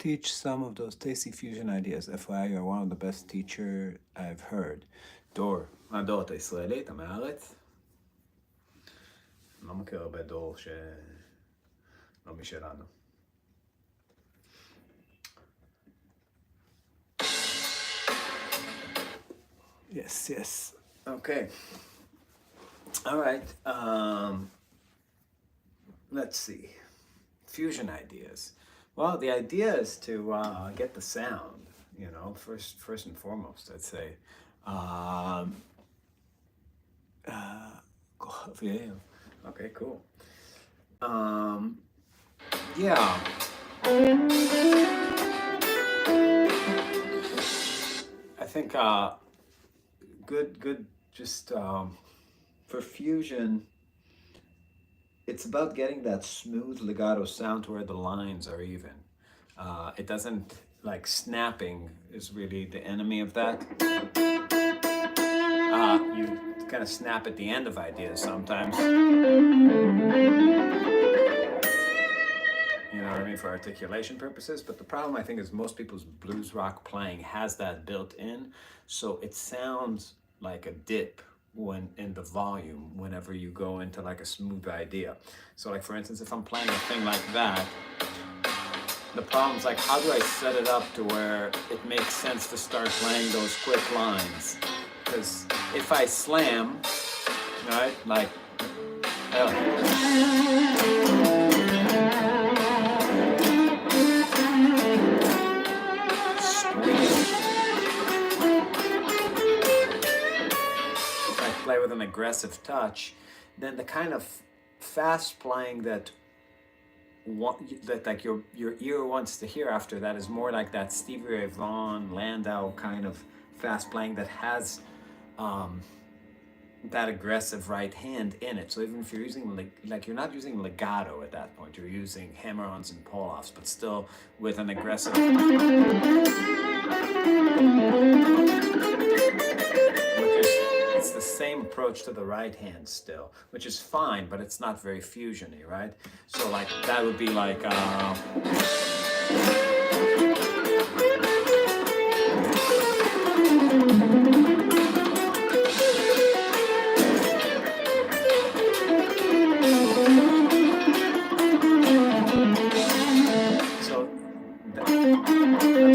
teach some of those tasty fusion ideas. FYI, you're one of the best teacher I've heard. דור, מה דור? אתה ישראלי? אתה מהארץ? אני לא מכיר הרבה דור לא משלנו. Yes, yes. Okay. All right. Let's see. Fusion ideas. Well, the idea is to get the sound, you know, first and foremost, I'd say. Okay, cool. Yeah. I think good just for fusion, it's about getting that smooth legato sound to where the lines are even. It doesn't, like, snapping is really the enemy of that. You kind of snap at the end of ideas sometimes. You know what I mean, for articulation purposes. But the problem, I think, is most people's blues rock playing has that built in, so it sounds like a dip when in the volume whenever you go into like a smooth idea. So, like, for instance, if I'm playing a thing like that, the problem is, like, how do I set it up to where it makes sense to start playing those quick lines? Because if I slam, right, like, play with an aggressive touch, then the kind of fast playing that like your ear wants to hear after that is more like that Stevie Ray Vaughan, Landau kind of fast playing that has that aggressive right hand in it. So even if you're using like you're not using legato at that point, you're using hammer-ons and pull-offs, but still with an aggressive. It's the same approach to the right hand still, which is fine, but it's not very fusiony, right? So, like, that would be like I'm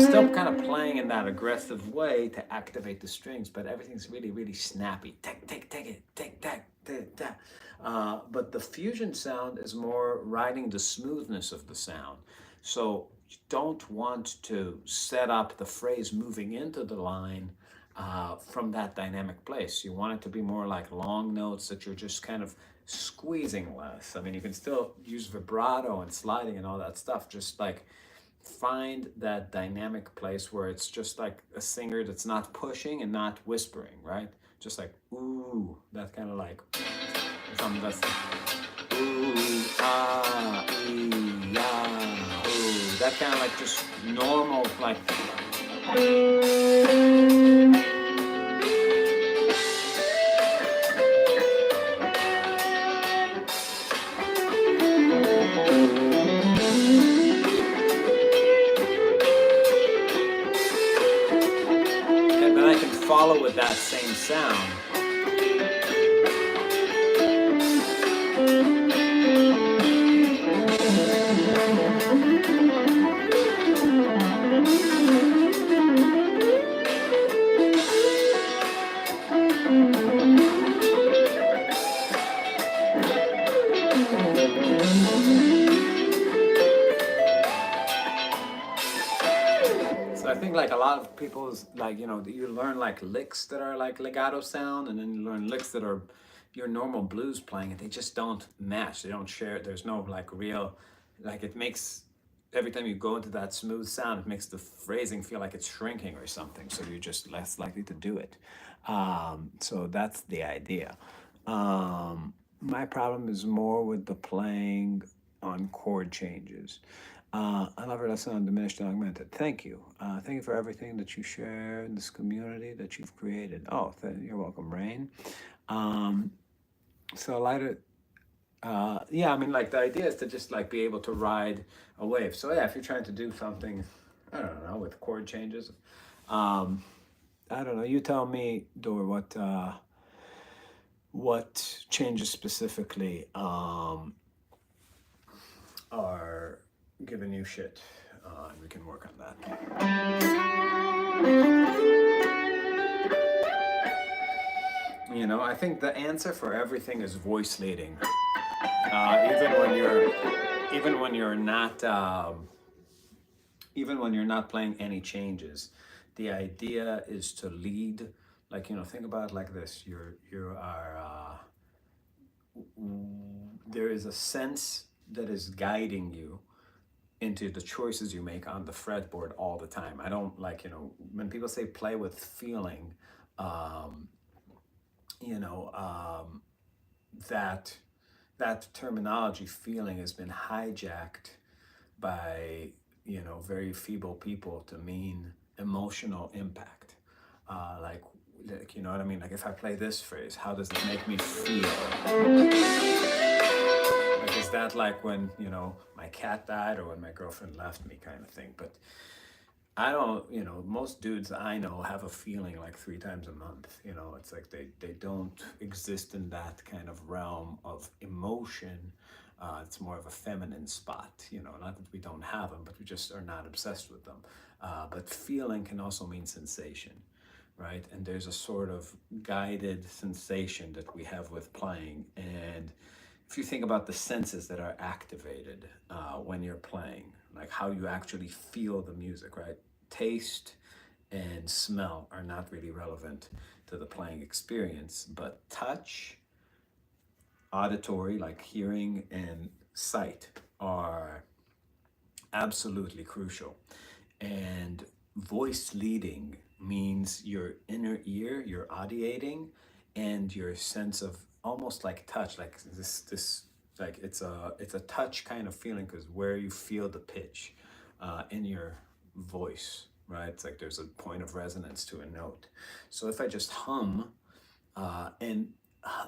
still kind of playing in that aggressive way to activate the strings, but everything's really, really snappy. Take it, take that. But the fusion sound is more riding the smoothness of the sound. So you don't want to set up the phrase moving into the line from that dynamic place. You want it to be more like long notes that you're just kind of squeezing less. I mean, you can still use vibrato and sliding and all that stuff, just like find that dynamic place where it's just like a singer that's not pushing and not whispering, right? Just like, ooh, that kind of like, something that's ooh, ah, ee, yeah, ooh, that kind of like just normal, like, follow with that same sound. I think, like, a lot of people's, like, you know, you learn like licks that are like legato sound, and then you learn licks that are your normal blues playing, and they just don't match. They don't share. There's no like real, like, it makes, every time you go into that smooth sound, it makes the phrasing feel like it's shrinking or something. So you're just less likely to do it. So that's the idea. My problem is more with the playing on chord changes. I love your lesson on diminished and augmented. Thank you. Thank you for everything that you share in this community that you've created. Oh, you're welcome, Rain. So lighter, yeah, I mean, like, the idea is to just like be able to ride a wave. So yeah, if you're trying to do something I don't know, with chord changes. Um, I don't know. You tell me, Dor, what changes specifically are giving you shit, and we can work on that. You know, I think the answer for everything is voice leading. Even when you're not even when you're not playing any changes, the idea is to lead. Like, you know, think about it like this: you are there is a sense that is guiding you into the choices you make on the fretboard all the time. I don't like, you know, when people say play with feeling, um, you know, that that terminology feeling has been hijacked by, you know, very feeble people to mean emotional impact. Like, you know what I mean? Like, if I play this phrase, how does it make me feel? Like, is that like when, you know, my cat died or when my girlfriend left me kind of thing? But I don't, you know, most dudes I know have a feeling like 3 times a month. You know, it's like they don't exist in that kind of realm of emotion. It's more of a feminine spot, you know, not that we don't have them, but we just are not obsessed with them. But feeling can also mean sensation, right? And there's a sort of guided sensation that we have with playing. And if you think about the senses that are activated when you're playing, like how you actually feel the music, right? Taste and smell are not really relevant to the playing experience, but touch, auditory, like hearing, and sight are absolutely crucial. And voice leading means your inner ear, your audiating, and your sense of almost like touch, like this like it's a touch kind of feeling because where you feel the pitch in your voice, right? It's like there's a point of resonance to a note. So if I just hum uh, and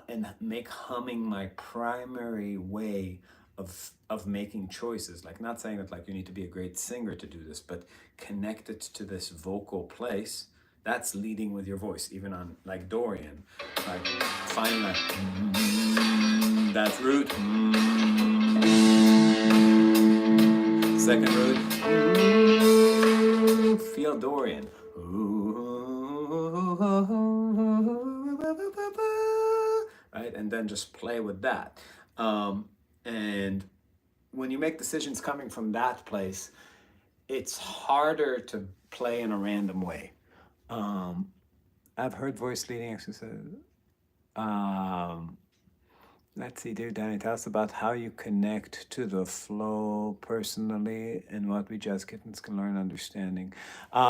and make humming my primary way of making choices, like not saying that like you need to be a great singer to do this, but connect it to this vocal place. That's leading with your voice, even on like Dorian, like finding like that root, second root, feel Dorian, right? And then just play with that. And when you make decisions coming from that place, it's harder to play in a random way. Um, I've heard voice leading exercises. Um, let's see, dear Danny, tell us about how you connect to the flow personally and what we jazz kittens can learn understanding.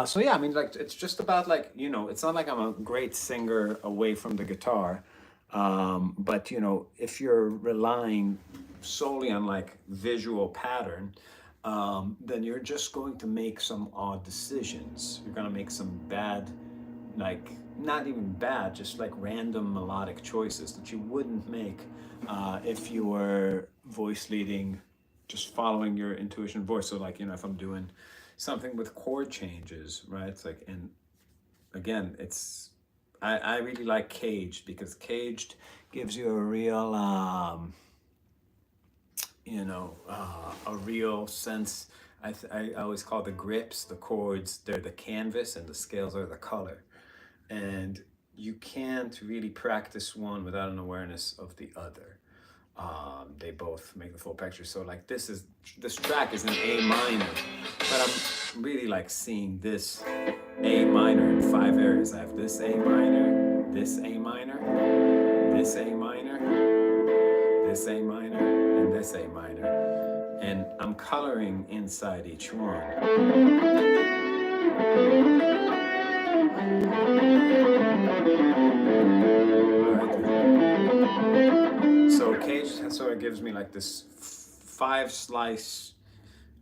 So yeah, I mean, like it's just about like, you know, it's not like I'm a great singer away from the guitar, but you know, if you're relying solely on like visual pattern, then you're just going to make some odd decisions. You're going to make some bad, like not even bad, just like random melodic choices that you wouldn't make if you were voice leading, just following your intuition voice. So like, you know, if I'm doing something with chord changes, right? It's like, and again, I really like caged because caged gives you a real, you know, a real sense. I always call the grips, the chords, they're the canvas and the scales are the color. And you can't really practice one without an awareness of the other. They both make the full picture. So like this track is in A minor, but I'm really like seeing this A minor in 5 areas. I have this A minor, this A minor, this A minor, this A minor, and this A minor. And I'm coloring inside each one. So cage sort of gives me like this 5 slice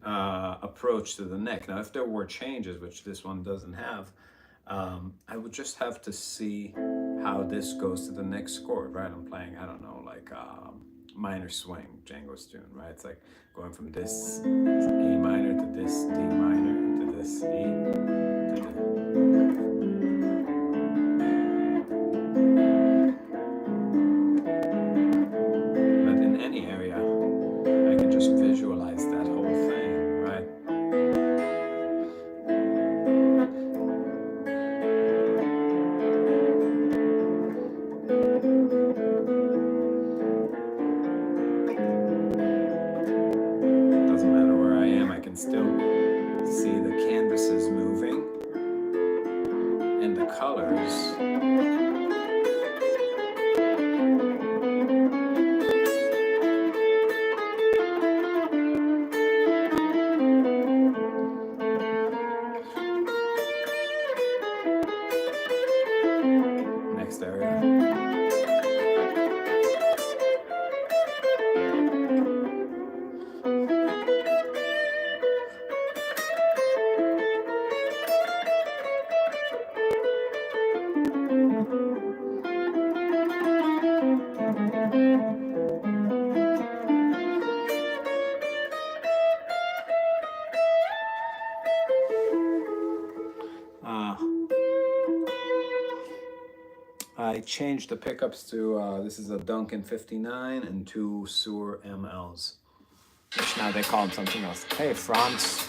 approach to the neck. Now, if there were changes, which this one doesn't have, I would just have to see how this goes to the next chord, right? I'm playing, I don't know, like minor swing, Django's tune, right? It's like going from this A minor to this D minor to this E. But in any area, I can just visualize that whole thing, right? Doesn't matter where I am, I can still see the canvases moving and the colors. Next area. I changed the pickups to, this is a Duncan 59 and two Sur MLs, which now they call them something else. Hey, France.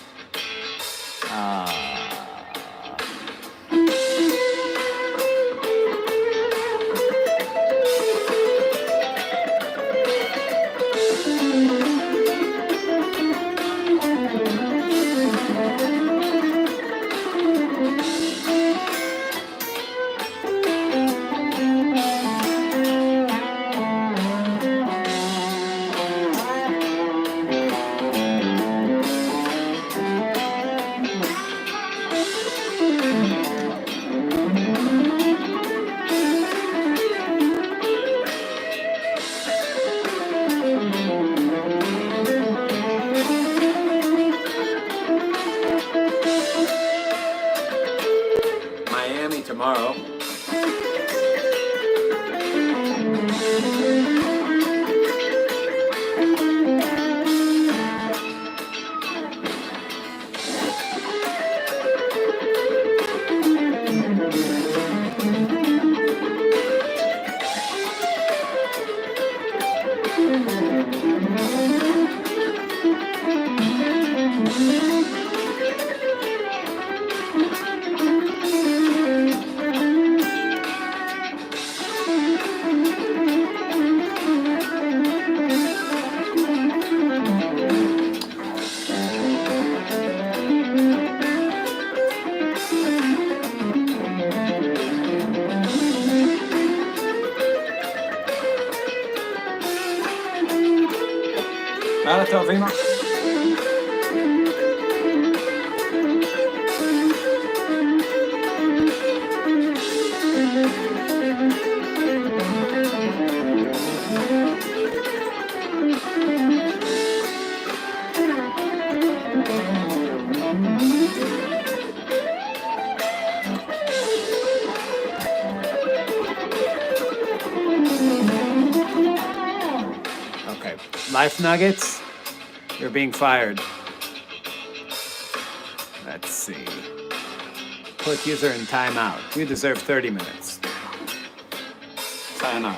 Miami tomorrow. Vima. Okay, life nuggets. You're being fired. Let's see. Put user in timeout. You deserve 30 minutes. Sayonara.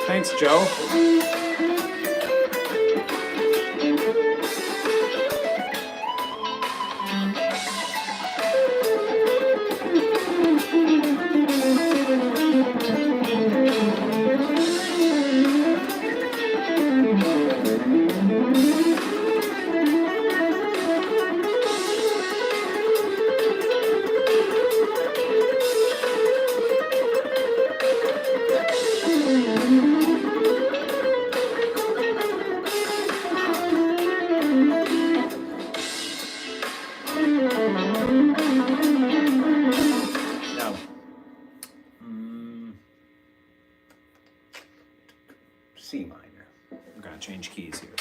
Thanks, Joe. C minor. I'm gonna change keys here.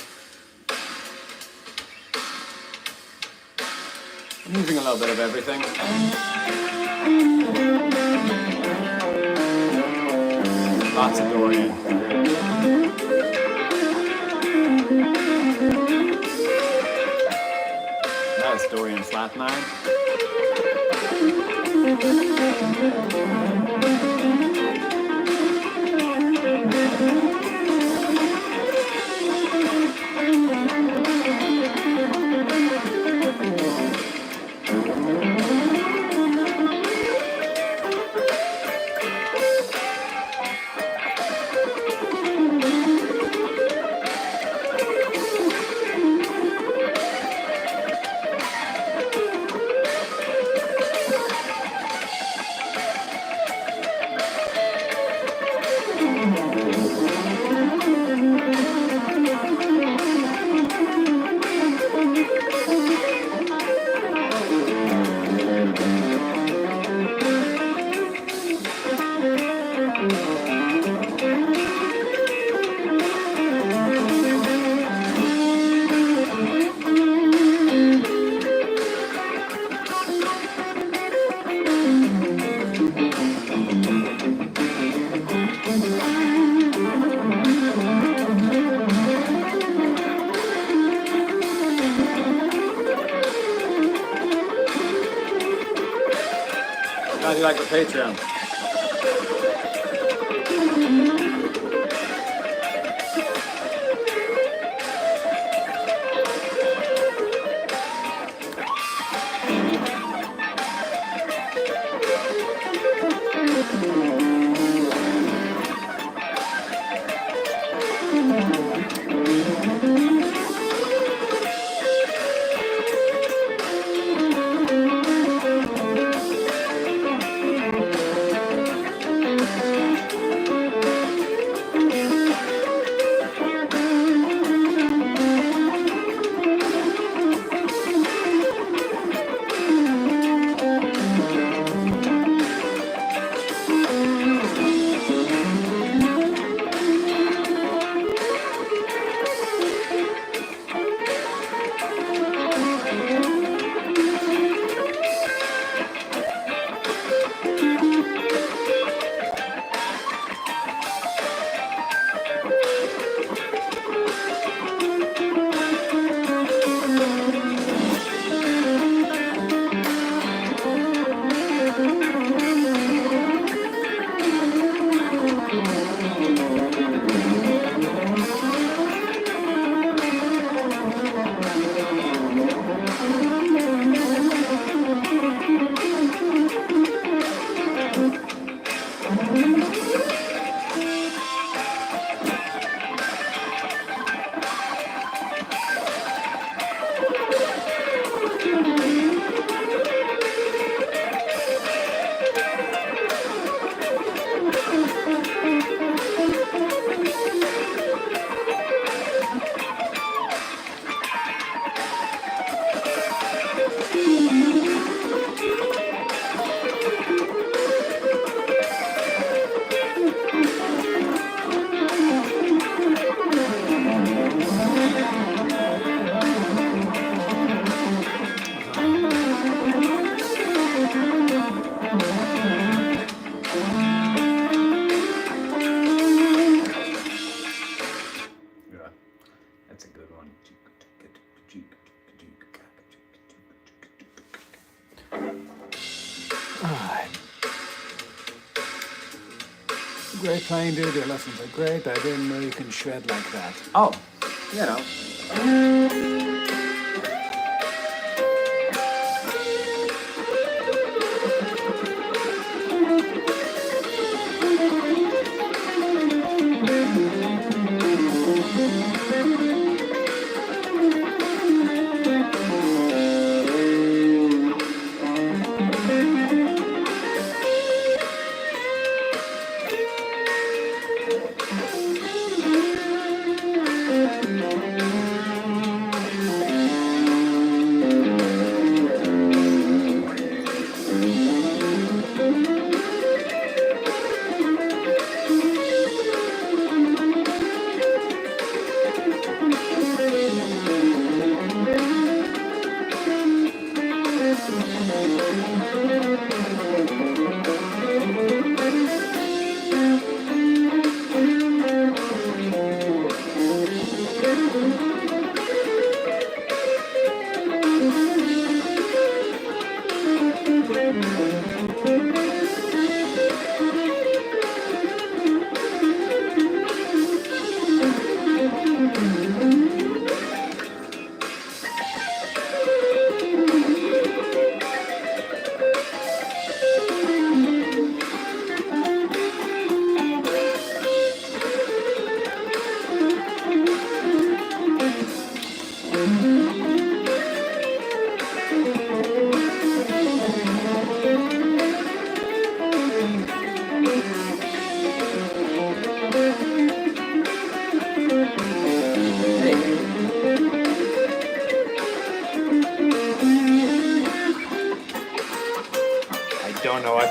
I'm using a little bit of everything. Lots of Dorian. That's Dorian flat 9. How do you like the Patreon? Great playing, dude. Your lessons are great. I didn't know you can shred like that. Oh, you know.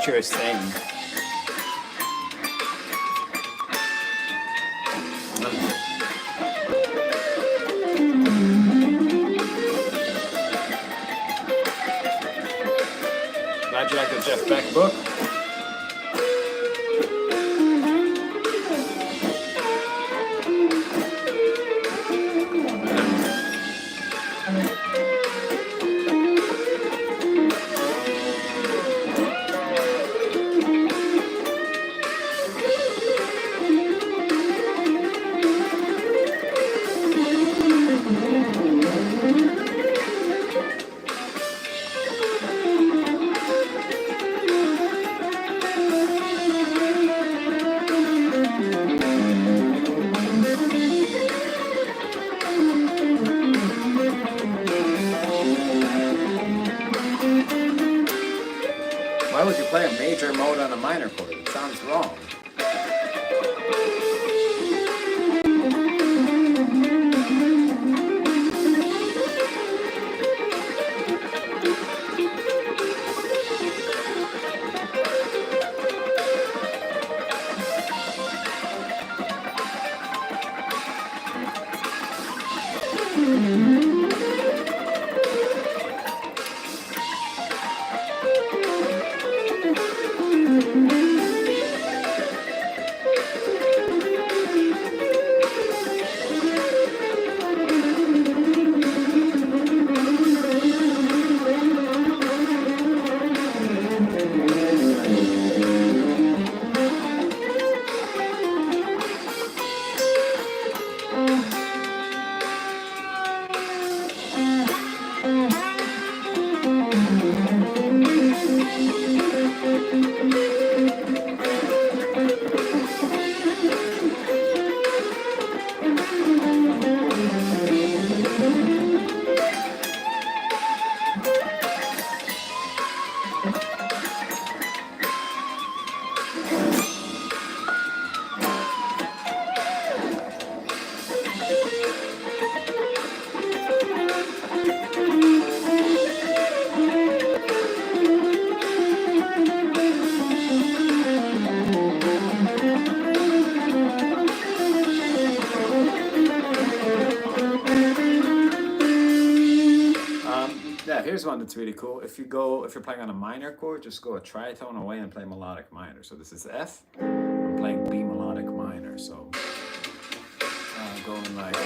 what you're saying. Glad you like the Jeff Beck book. Why would you play a major mode on a minor chord? It sounds wrong. Here's one that's really cool. If you're playing on a minor chord, just go a tritone away and play melodic minor. So this is F. I'm playing B melodic minor. So going like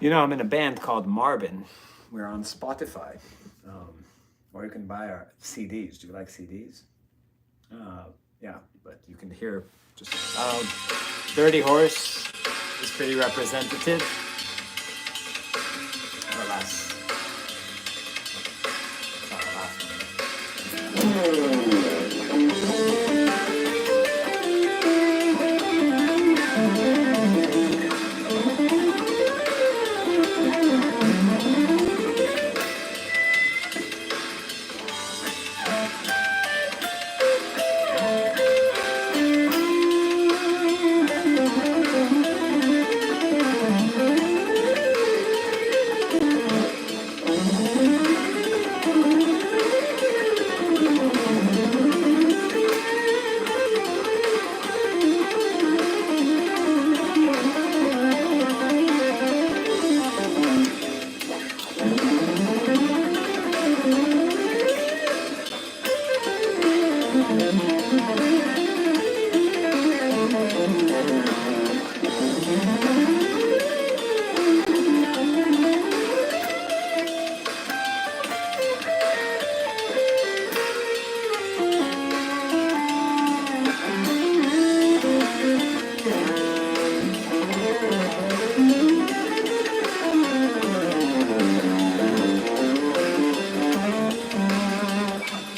You know, I'm in a band called Marvin. We're on Spotify, or you can buy our CDs. Do you like CDs? Yeah, but you can hear just loud. Dirty Horse is pretty representative. Or less. Not last.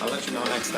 I'll let you know next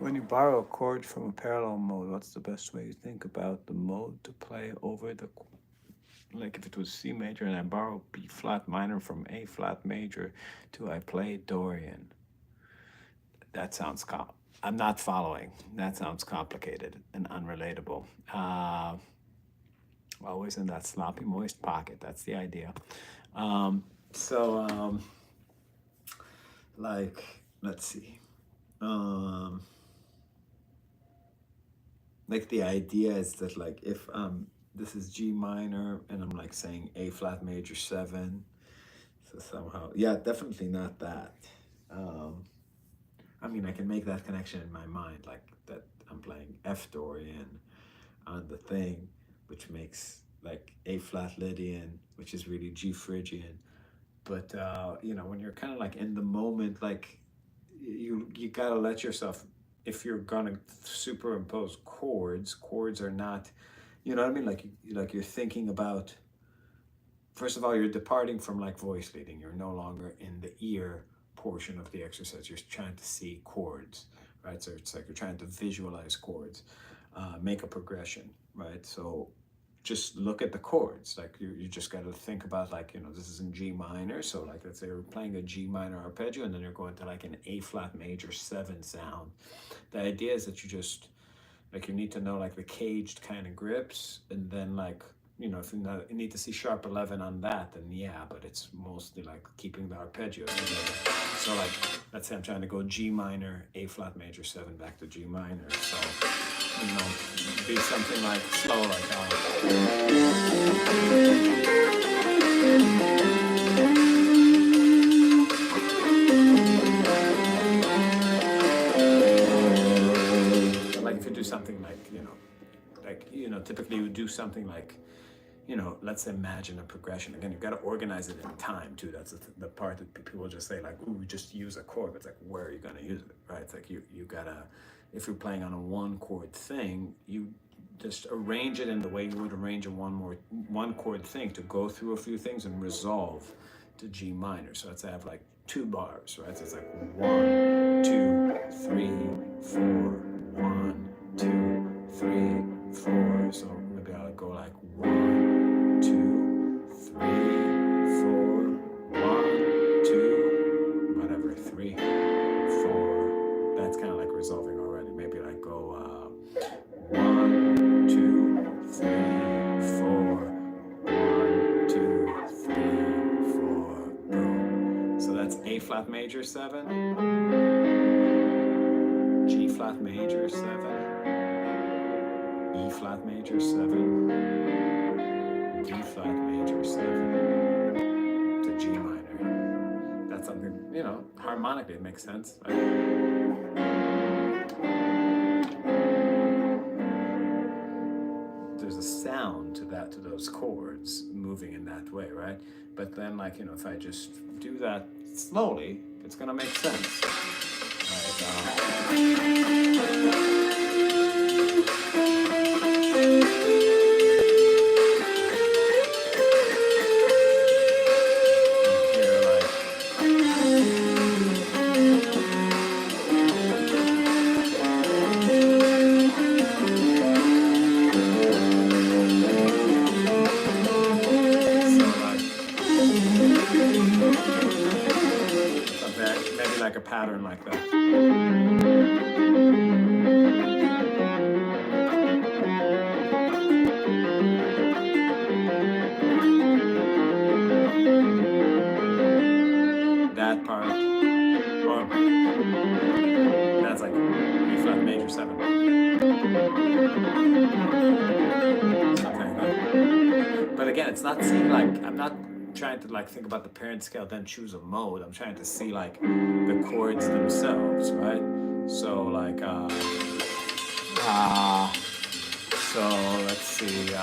When you borrow a chord from a parallel mode, what's the best way you think about the mode to play over the, like if it was C major and I borrow B flat minor from A flat major to I play Dorian? That sounds I'm not following. That sounds complicated and unrelatable. Always in that sloppy, moist pocket. That's the idea. Like, let's see. Like the idea is that like if this is G minor and I'm like saying A flat major 7, so somehow, yeah, definitely not that. I mean, I can make that connection in my mind, like that I'm playing F Dorian on the thing, which makes like A flat Lydian, which is really G Phrygian. But you know, when you're kind of like in the moment, like you gotta let yourself, if you're gonna superimpose chords are not, you know what I mean? Like you're thinking about, first of all, you're departing from like voice leading. You're no longer in the ear portion of the exercise. You're trying to see chords, right? So it's like you're trying to visualize chords, make a progression, right? So just look at the chords. Like you just got to think about, like, you know, this is in G minor. So like, let's say you're playing a G minor arpeggio and then you're going to like an A flat major 7 sound. The idea is that you just, like, you need to know like the caged kind of grips, and then like you know, if you need to see sharp 11 on that, then yeah, but it's mostly like keeping the arpeggios together. So like, let's say I'm trying to go G minor, A flat major 7 back to G minor. So, you know, be something like slow, like like if you do something like, you know, typically you would do something like, you know, let's imagine a progression. Again, you've got to organize it in time too. That's the part that people just say like, ooh, just use a chord. But it's like, where are you going to use it, right? It's like you gotta, if you're playing on a 1 chord thing, you just arrange it in the way you would arrange a 1 chord thing to go through a few things and resolve to G minor. So let's say I have like 2 bars, right? So it's like 1, 2, 3, 4, 1, 2, 3, 4. So maybe I'll go like 1, 2, 3, 4, 1, 2, whatever, 3, 4. That's kind of like resolving already. Maybe like go 1, 2, 3, 4, 1, 2, 3, 4, boom. So that's A flat major 7, G flat major 7, E flat major 7, D flat major 7 to G minor. That's something, you know, harmonically it makes sense. There's a sound to that, to those chords moving in that way, right? But then, like, you know, if I just do that slowly, it's gonna make sense. Maybe like a pattern like that. That part, or that's like E flat major 7. Something like that. But again, it's not seeing like, I'm not trying to like think about the parent scale, then choose a mode. I'm trying to see like the chords themselves, right? So like, so let's see,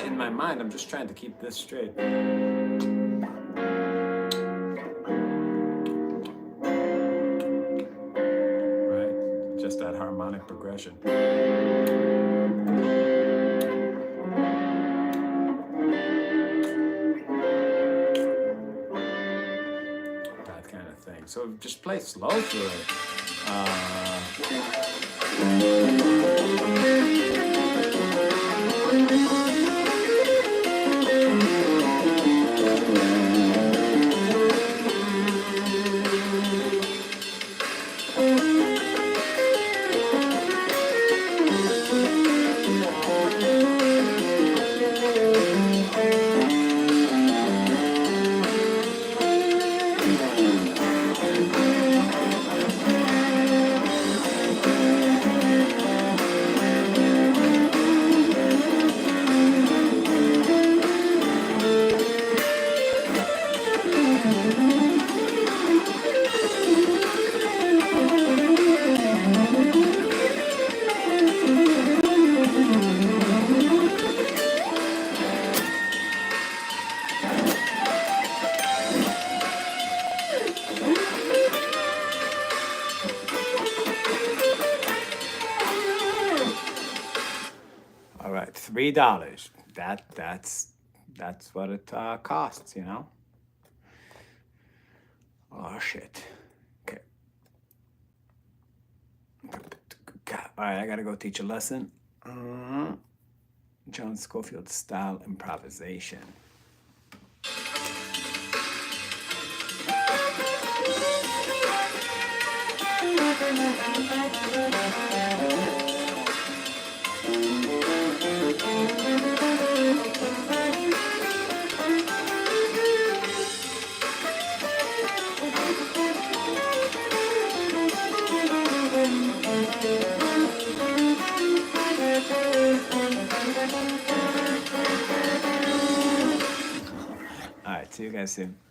in my mind, I'm just trying to keep this straight. Right? Just that harmonic progression. That kind of thing. So just play slow through it. All right, $3. That's what it costs, you know. Oh shit. Okay. All right, I gotta go teach a lesson. John Scofield style improvisation. All right, see you guys soon.